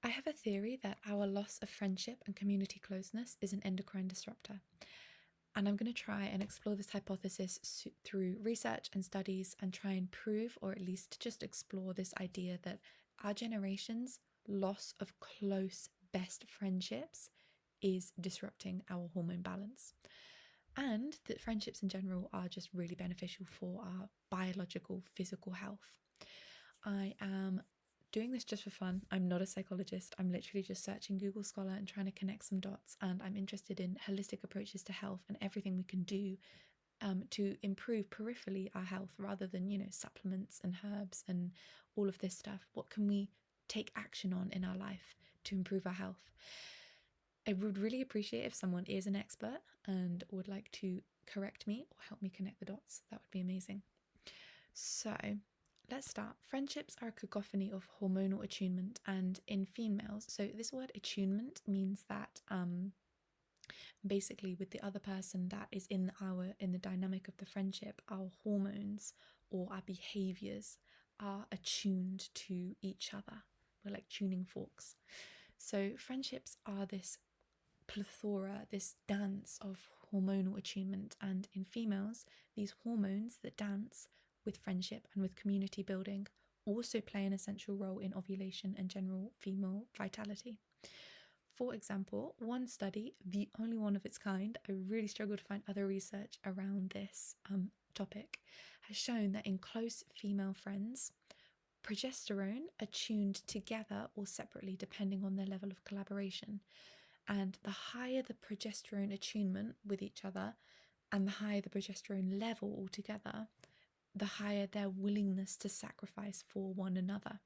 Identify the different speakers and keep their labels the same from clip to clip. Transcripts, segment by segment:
Speaker 1: I have a theory that our loss of friendship and community closeness is an endocrine disruptor. And I'm going to try and explore this hypothesis through research and studies and try and prove, or at least just explore this idea that our generation's loss of close best friendships is disrupting our hormone balance. And that friendships in general are just really beneficial for our biological, physical health. I am doing this just for fun. I'm not a psychologist. I'm literally just searching Google Scholar and trying to connect some dots. And I'm interested in holistic approaches to health and everything we can do to improve peripherally our health rather than, supplements and herbs and all of this stuff. What can we take action on in our life to improve our health? I would really appreciate if someone is an expert and would like to correct me or help me connect the dots. That would be amazing. So let's start. Friendships are a cacophony of hormonal attunement, and in females, so this word attunement means that basically with the other person that is in the dynamic of the friendship, our hormones or our behaviors are attuned to each other. We're like tuning forks. So friendships are this plethora, this dance of hormonal attunement, and in females, these hormones that dance with friendship and with community building also play an essential role in ovulation and general female vitality. For example, one study, the only one of its kind, I really struggled to find other research around this topic, has shown that in close female friends, progesterone attuned together or separately depending on their level of collaboration. And the higher the progesterone attunement with each other and the higher the progesterone level altogether, the higher their willingness to sacrifice for one another.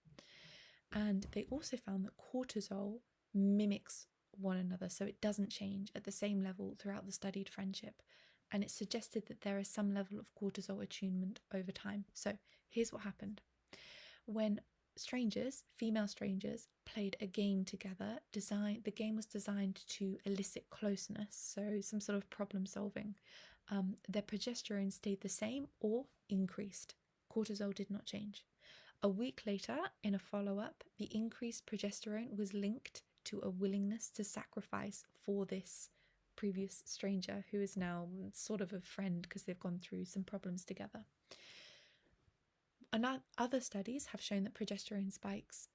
Speaker 1: And they also found that cortisol mimics one another, so it doesn't change at the same level throughout the studied friendship. And it suggested that there is some level of cortisol attunement over time. So here's what happened. When female strangers, played a game together, the game was designed to elicit closeness, so some sort of problem solving. Their progesterone stayed the same or increased. Cortisol did not change. A week later, in a follow-up, the increased progesterone was linked to a willingness to sacrifice for this previous stranger who is now sort of a friend because they've gone through some problems together. Other studies have shown that progesterone spikes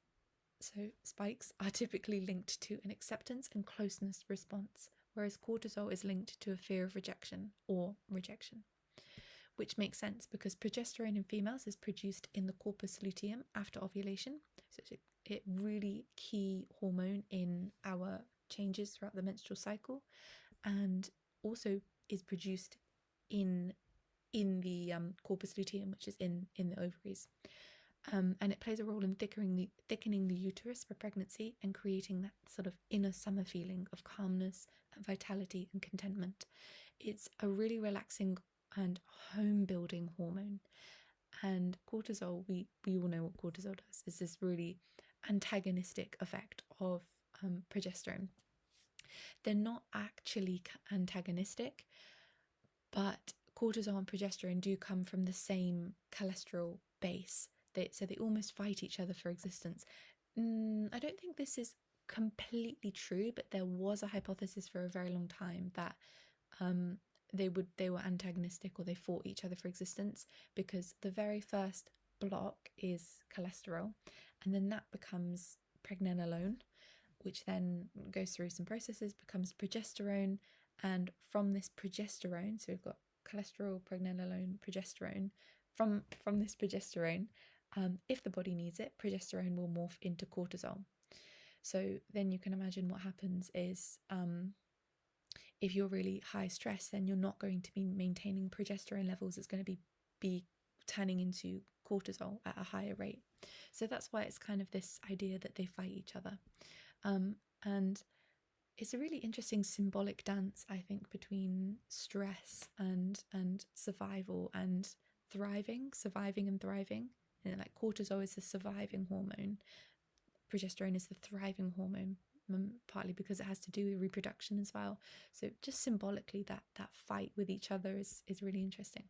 Speaker 1: are typically linked to an acceptance and closeness response, whereas cortisol is linked to a fear of rejection, which makes sense because progesterone in females is produced in the corpus luteum after ovulation, so it's a really key hormone in our changes throughout the menstrual cycle, and also is produced in the corpus luteum, which is in the ovaries. And it plays a role in thickening the uterus for pregnancy and creating that sort of inner summer feeling of calmness and vitality and contentment. It's a really relaxing and home-building hormone. And cortisol, we all know what cortisol does, is this really antagonistic effect of progesterone. They're not actually antagonistic, but cortisol and progesterone do come from the same cholesterol base. So they almost fight each other for existence. I don't think this is completely true, but there was a hypothesis for a very long time that they were antagonistic or they fought each other for existence, because the very first block is cholesterol, and then that becomes pregnenolone, which then goes through some processes, becomes progesterone, and from this progesterone, so we've got cholesterol, pregnenolone, progesterone. From this progesterone, if the body needs it, progesterone will morph into cortisol. So then you can imagine what happens is if you're really high stress, then you're not going to be maintaining progesterone levels. It's going to be turning into cortisol at a higher rate. So that's why it's kind of this idea that they fight each other. And it's a really interesting symbolic dance, I think, between stress and survival and surviving and thriving. And like cortisol is the surviving hormone, progesterone is the thriving hormone, partly because it has to do with reproduction as well. So just symbolically, that fight with each other is really interesting.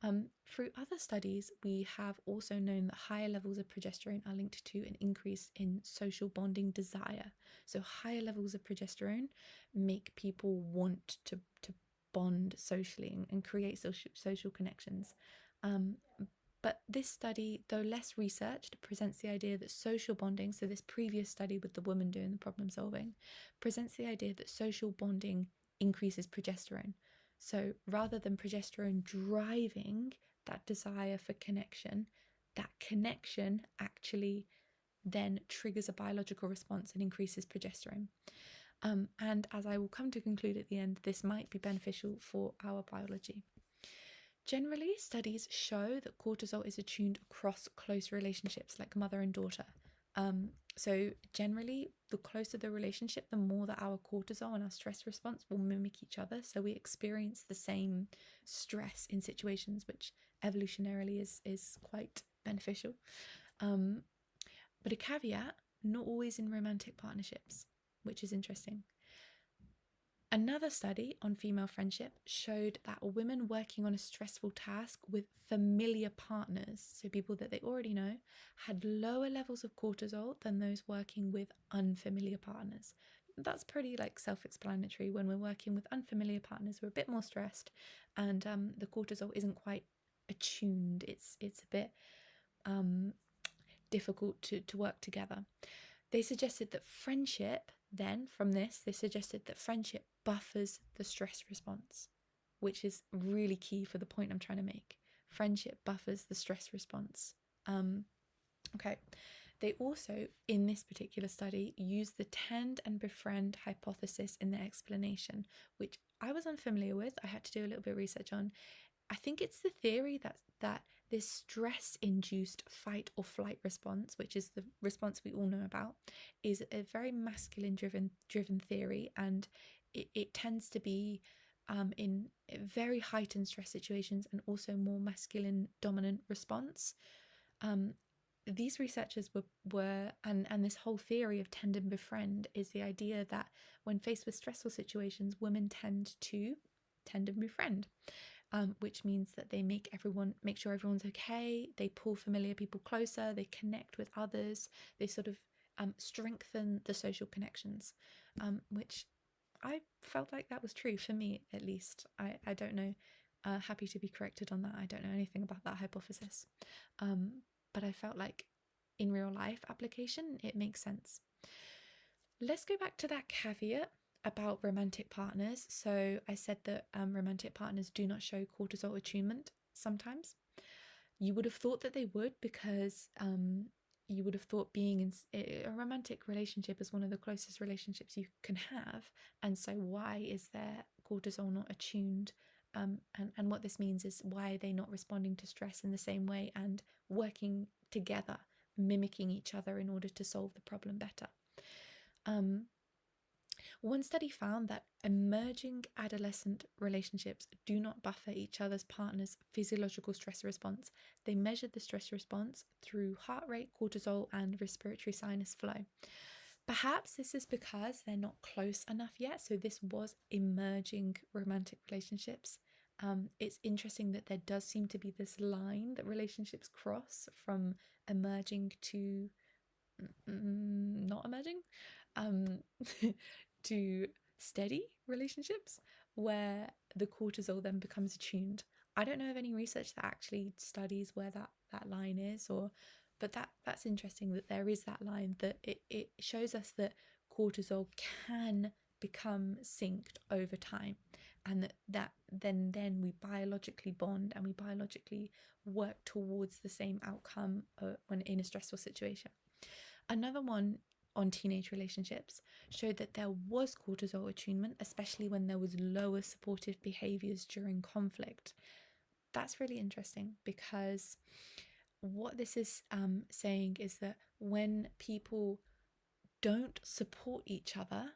Speaker 1: Through other studies, we have also known that higher levels of progesterone are linked to an increase in social bonding desire. So higher levels of progesterone make people want to bond socially and create social connections. Um, but this study, though less researched, presents the idea that social bonding, so this previous study with the woman doing the problem solving, presents the idea that social bonding increases progesterone. So rather than progesterone driving that desire for connection, that connection actually then triggers a biological response and increases progesterone. And as I will come to conclude at the end, this might be beneficial for our biology. Generally, studies show that cortisol is attuned across close relationships like mother and daughter. So generally, the closer the relationship, the more that our cortisol and our stress response will mimic each other. So we experience the same stress in situations, which evolutionarily is quite beneficial. But a caveat, not always in romantic partnerships, which is interesting. Another study on female friendship showed that women working on a stressful task with familiar partners, so people that they already know, had lower levels of cortisol than those working with unfamiliar partners. That's pretty self-explanatory. When we're working with unfamiliar partners, we're a bit more stressed, and the cortisol isn't quite attuned. It's a bit difficult to work together. They suggested that friendship, then from this, they suggested that friendship buffers the stress response, which is really key for the point I'm trying to make. Friendship buffers the stress response. Okay. They also, in this particular study, used the tend and befriend hypothesis in their explanation, which I was unfamiliar with. I had to do a little bit of research on. I think it's the theory that this stress-induced fight or flight response, which is the response we all know about, is a very masculine-driven theory, and it tends to be in very heightened stress situations and also more masculine dominant response. These researchers were and this whole theory of tend and befriend is the idea that when faced with stressful situations, women tend and befriend. Which means that they make sure everyone's okay. They pull familiar people closer. They connect with others. They sort of strengthen the social connections, which I felt like that was true for me, at least. I don't know. Happy to be corrected on that. I don't know anything about that hypothesis, but I felt like in real life application, it makes sense. Let's go back to that caveat about romantic partners. So I said that romantic partners do not show cortisol attunement sometimes. You would have thought that they would, because you would have thought being in a romantic relationship is one of the closest relationships you can have. And so why is their cortisol not attuned? And what this means is, why are they not responding to stress in the same way and working together, mimicking each other in order to solve the problem better? One study found that emerging adolescent relationships do not buffer each other's partner's physiological stress response. They measured the stress response through heart rate, cortisol, and respiratory sinus flow. Perhaps this is because they're not close enough yet. So this was emerging romantic relationships. It's interesting that there does seem to be this line that relationships cross from emerging to not emerging. To steady relationships where the cortisol then becomes attuned. I don't know of any research that actually studies where that line is, but that's interesting that there is that line, that it shows us that cortisol can become synced over time, and that then we biologically bond and we biologically work towards the same outcome when in a stressful situation. Another one on teenage relationships showed that there was cortisol attunement, especially when there was lower supportive behaviors during conflict. That's really interesting, because what this is saying is that when people don't support each other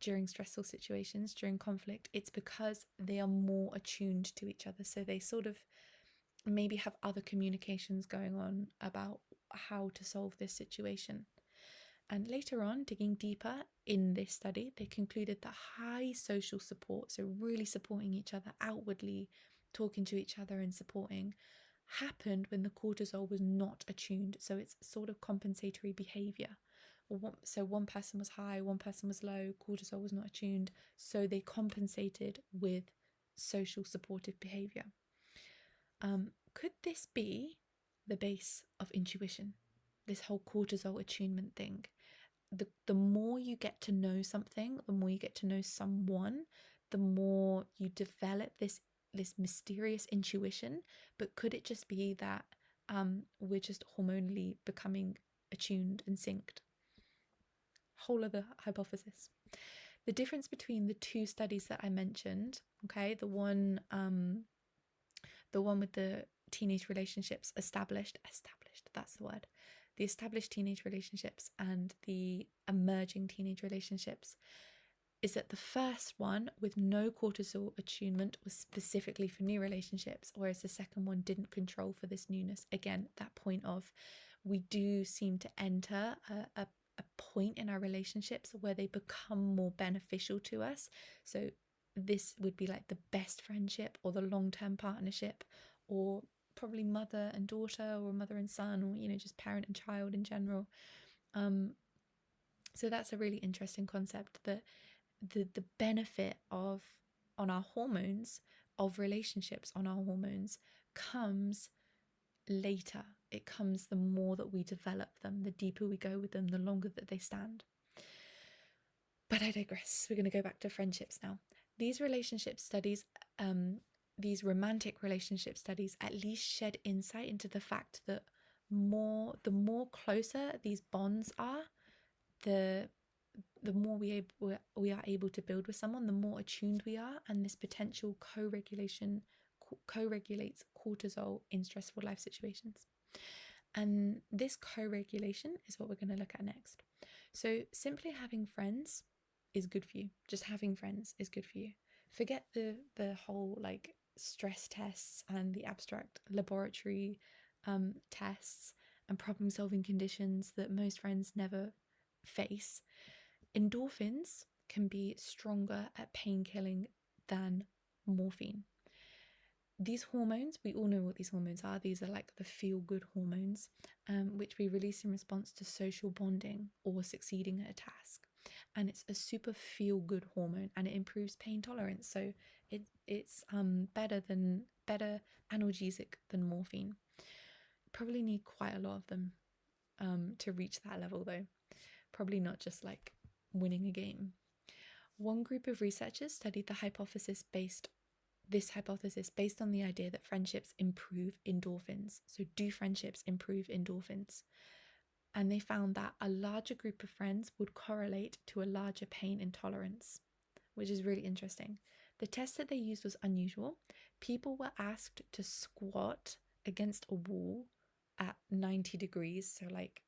Speaker 1: during stressful situations, during conflict, it's because they are more attuned to each other. So they sort of maybe have other communications going on about how to solve this situation. And later on, digging deeper in this study, they concluded that high social support, so really supporting each other outwardly talking to each other and supporting, happened when the cortisol was not attuned. So it's sort of compensatory behavior. So one person was high, one person was low, cortisol was not attuned, so they compensated with social supportive behavior. Could this be the base of intuition, this whole cortisol attunement thing? The more you get to know something, the more you get to know someone, the more you develop this mysterious intuition. But could it just be that we're just hormonally becoming attuned and synced? Whole other hypothesis. The difference between the two studies that I mentioned, okay, the one with the teenage relationships established, that's the word, the established teenage relationships and the emerging teenage relationships, is that the first one with no cortisol attunement was specifically for new relationships, whereas the second one didn't control for this newness. Again, that point of, we do seem to enter a point in our relationships where they become more beneficial to us. So this would be like the best friendship or the long-term partnership, or probably mother and daughter, or mother and son, or, you know, just parent and child in general. So that's a really interesting concept, that the benefit of on our hormones, of relationships on our hormones, comes later. It comes the more that we develop them, the deeper we go with them, the longer that they stand. But I digress. We're going to go back to friendships now. These relationship studies, these romantic relationship studies, at least shed insight into the fact that the more closer these bonds are, the more we are able to build with someone, the more attuned we are, and this potential co-regulates cortisol in stressful life situations. And this co-regulation is what we're going to look at next. So simply having friends is good for you. Just having friends is good for you. Forget the whole like stress tests and the abstract laboratory tests and problem solving conditions that most friends never face. Endorphins can be stronger at pain killing than morphine. These hormones, we all know what these hormones are. These are like the feel-good hormones, which we release in response to social bonding or succeeding at a task. And it's a super feel-good hormone, and it improves pain tolerance. So it's better analgesic than morphine. Probably need quite a lot of them to reach that level, though. Probably not just like winning a game. One group of researchers studied this hypothesis based on the idea that friendships improve endorphins. So do friendships improve endorphins? And they found that a larger group of friends would correlate to a larger pain intolerance, which is really interesting. The test that they used was unusual. People were asked to squat against a wall at 90 degrees. So like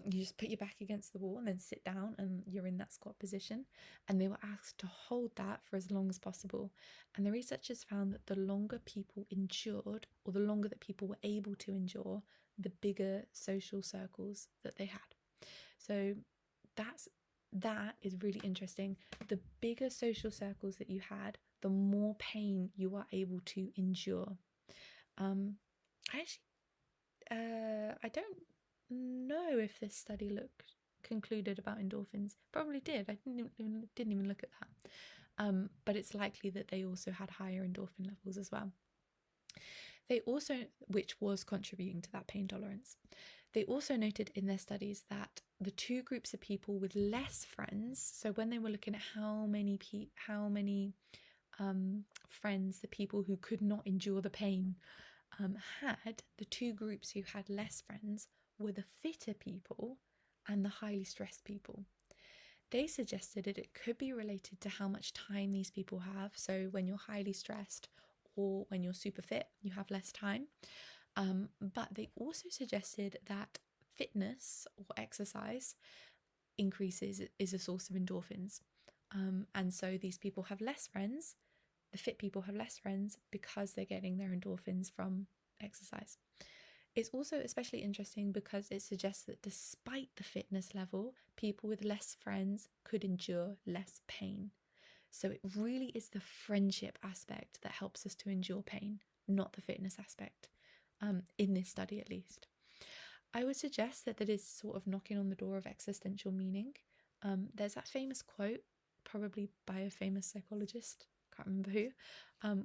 Speaker 1: you just put your back against the wall and then sit down, and you're in that squat position, and they were asked to hold that for as long as possible. And the researchers found that the longer people endured, or the longer that people were able to endure, the bigger social circles that they had. So that is really interesting. The bigger social circles that you had, the more pain you are able to endure. I don't know if this study concluded about endorphins. Probably did. I didn't even look at that. But it's likely that they also had higher endorphin levels as well. They also, which was contributing to that pain tolerance. They also noted in their studies that the two groups of people with less friends, so when they were looking at how many friends the people who could not endure the pain had, the two groups who had less friends were the fitter people and the highly stressed people. They suggested that it could be related to how much time these people have. So when you're highly stressed or when you're super fit, you have less time. But they also suggested that fitness or exercise is a source of endorphins. And so these people have less friends. The fit people have less friends because they're getting their endorphins from exercise. It's also especially interesting because it suggests that despite the fitness level, people with less friends could endure less pain. So it really is the friendship aspect that helps us to endure pain, not the fitness aspect, in this study at least. I would suggest that is sort of knocking on the door of existential meaning. There's that famous quote, probably by a famous psychologist, can't remember who,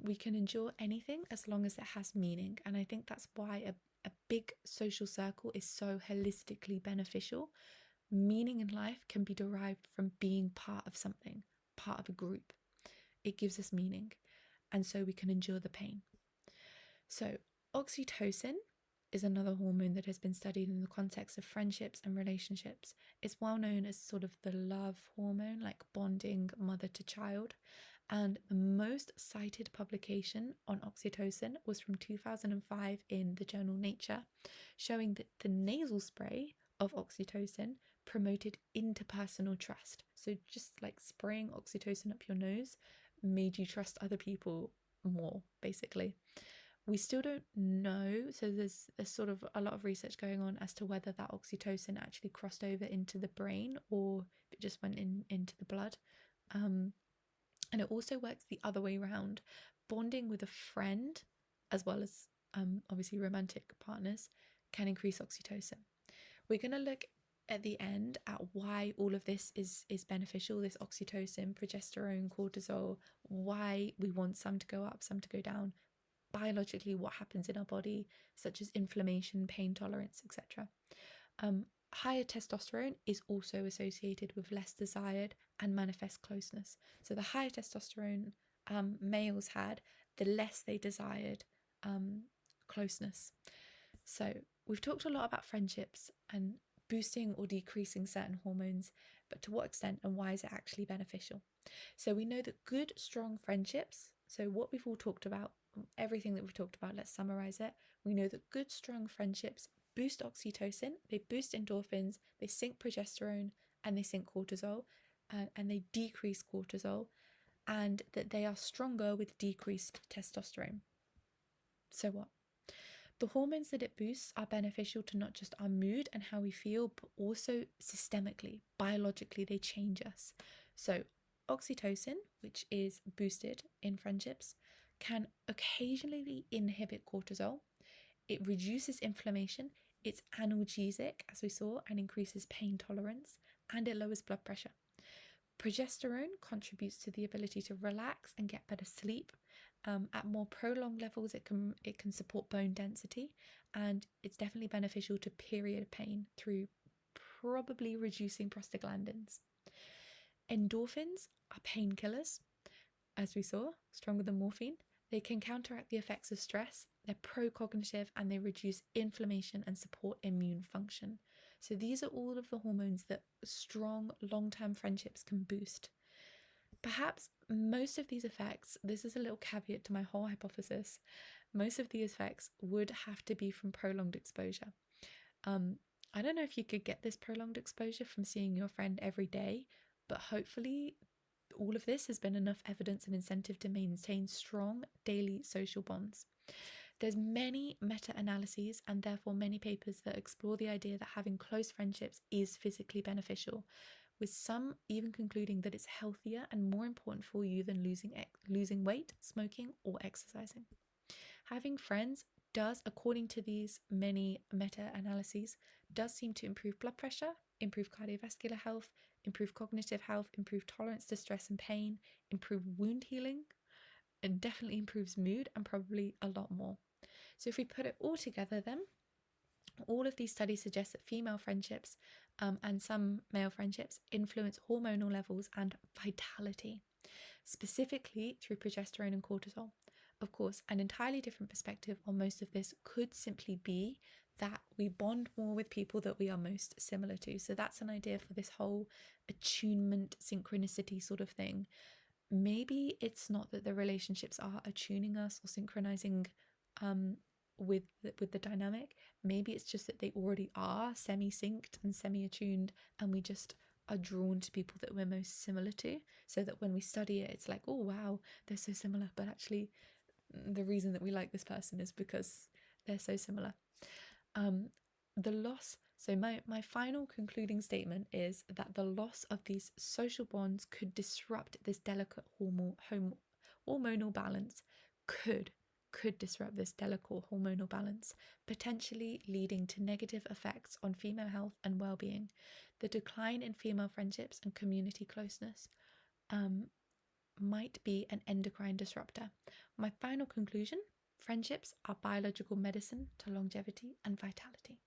Speaker 1: we can endure anything as long as it has meaning. And I think that's why a big social circle is so holistically beneficial. Meaning in life can be derived from being part of something, part of a group. It gives us meaning, and so we can endure the pain. So, oxytocin is another hormone that has been studied in the context of friendships and relationships. It's well known as sort of the love hormone, like bonding mother to child. And the most cited publication on oxytocin was from 2005 in the journal Nature, showing that the nasal spray of oxytocin promoted interpersonal trust. So just like spraying oxytocin up your nose made you trust other people more, basically. We still don't know, so there's sort of a lot of research going on as to whether that oxytocin actually crossed over into the brain or it just went into the blood. And it also works the other way around. Bonding with a friend, as well as obviously romantic partners, can increase oxytocin. We're going to look at the end at why all of this is beneficial, this oxytocin, progesterone, cortisol, why we want some to go up, some to go down, biologically what happens in our body, such as inflammation, pain tolerance, etc. Higher testosterone is also associated with less desired and manifest closeness. So the higher testosterone males had, the less they desired closeness. So we've talked a lot about friendships and boosting or decreasing certain hormones, but to what extent and why is it actually beneficial? So we know that good, strong friendships, so what we've all talked about, everything that we've talked about, let's summarize it. We know that good, strong friendships boost oxytocin, they boost endorphins, they sink progesterone, and they sink cortisol, and they decrease cortisol, and that they are stronger with decreased testosterone. So what? The hormones that it boosts are beneficial to not just our mood and how we feel, but also systemically, biologically, they change us. So oxytocin, which is boosted in friendships, can occasionally inhibit cortisol. It reduces inflammation, it's analgesic, as we saw, and increases pain tolerance, and it lowers blood pressure. Progesterone contributes to the ability to relax and get better sleep. At more prolonged levels, it can support bone density, and it's definitely beneficial to period pain through probably reducing prostaglandins. Endorphins are painkillers, as we saw, stronger than morphine. They can counteract the effects of stress, they're pro-cognitive, and they reduce inflammation and support immune function. So these are all of the hormones that strong long-term friendships can boost. Perhaps most of these effects, this is a little caveat to my whole hypothesis, most of these effects would have to be from prolonged exposure. I don't know if you could get this prolonged exposure from seeing your friend every day, but hopefully all of this has been enough evidence and incentive to maintain strong daily social bonds. There's many meta-analyses and therefore many papers that explore the idea that having close friendships is physically beneficial, with some even concluding that it's healthier and more important for you than losing weight, smoking, or exercising. Having friends does, according to these many meta-analyses, does seem to improve blood pressure, improve cardiovascular health, improve cognitive health, improve tolerance to stress and pain, improve wound healing, and definitely improves mood, and probably a lot more. So if we put it all together then, all of these studies suggest that female friendships and some male friendships influence hormonal levels and vitality, specifically through progesterone and cortisol. Of course, an entirely different perspective on most of this could simply be that we bond more with people that we are most similar to. So that's an idea for this whole attunement, synchronicity sort of thing. Maybe it's not that the relationships are attuning us or synchronizing with the dynamic. Maybe it's just that they already are semi-synced and semi-attuned, and we just are drawn to people that we're most similar to, so that when we study it, it's like, oh wow, they're so similar, but actually the reason that we like this person is because they're so similar. The loss, So my final concluding statement is that the loss of these social bonds could disrupt this delicate hormonal balance, could disrupt this delicate hormonal balance, potentially leading to negative effects on female health and well-being. The decline in female friendships and community closeness might be an endocrine disruptor. My final conclusion: friendships are biological medicine to longevity and vitality.